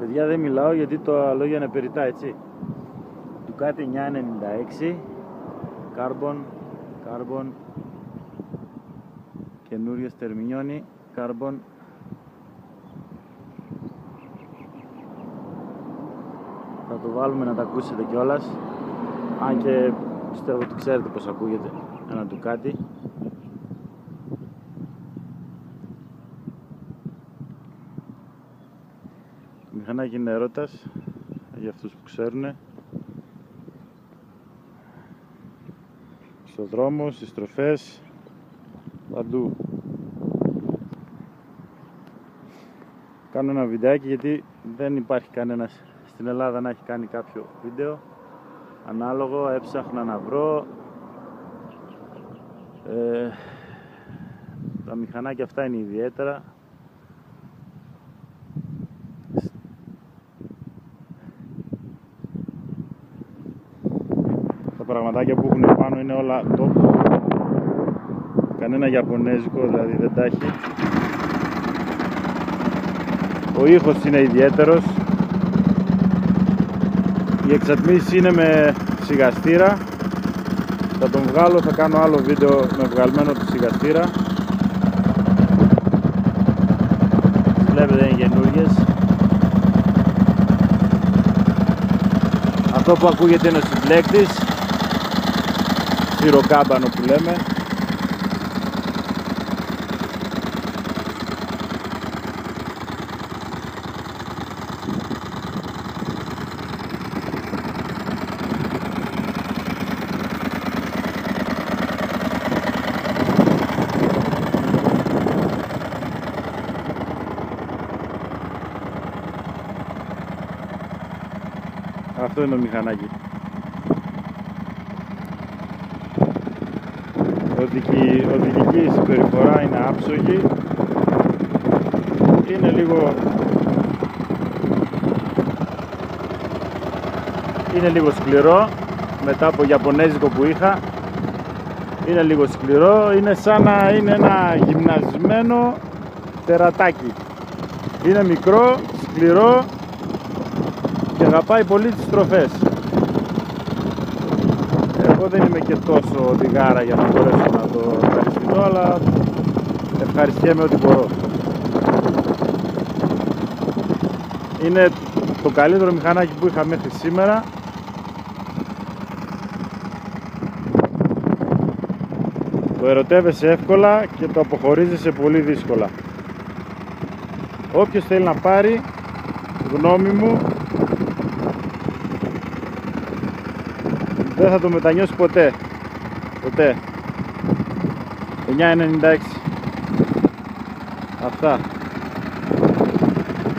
Παιδιά, δεν μιλάω γιατί τα λόγια είναι περιττά, έτσι. Ducati 996 Carbon καινούριο Stermignoni Carbon. Θα το βάλουμε να τα ακούσετε κιόλας, αν και πιστεύω ότι ξέρετε πως ακούγεται ένα Ducati. Το μηχανάκι είναι ερώτας για αυτούς που ξέρουν. Στο δρόμο, στις στροφές, παντού. Κάνω ένα βιντεάκι γιατί δεν υπάρχει κανένας στην Ελλάδα να έχει κάνει κάποιο βίντεο ανάλογο. Έψαχνα να βρω. Τα μηχανάκια αυτά είναι ιδιαίτερα. Τα πραγματάκια που έχουν πάνω είναι όλα top. Κανένα ιαπωνέζικο δηλαδή δεν τα έχει. Ο ήχος είναι ιδιαίτερος. Οι εξατμίσεις είναι με σιγαστήρα. Θα τον βγάλω, θα κάνω άλλο βίντεο με βγαλμένο του σιγαστήρα. Βλέπετε είναι καινούργιες. Αυτό που ακούγεται είναι ο συμπλέκτης, σιροκάμπανο που λέμε. Αυτό είναι το μηχανάκι. Οδηγική συμπεριφορά είναι άψογη. Είναι λίγο σκληρό μετά από ιαπωνέζικο που είχα. Είναι λίγο σκληρό. Είναι σαν να είναι ένα γυμνασμένο τερατάκι. Είναι μικρό, σκληρό και αγαπάει πολύ τις στροφές. Εγώ δεν είμαι και τόσο οδηγάρα για να μπορέσω να το ευχαριστηθώ, αλλά ευχαριστιέμαι ό,τι μπορώ. Είναι το καλύτερο μηχανάκι που είχα μέχρι σήμερα. Το ερωτεύεσαι εύκολα και το αποχωρίζεσαι πολύ δύσκολα. Όποιος θέλει να πάρει, γνώμη μου, δεν θα το μετανιώσει ποτέ. Ποτέ. 996. Αυτά.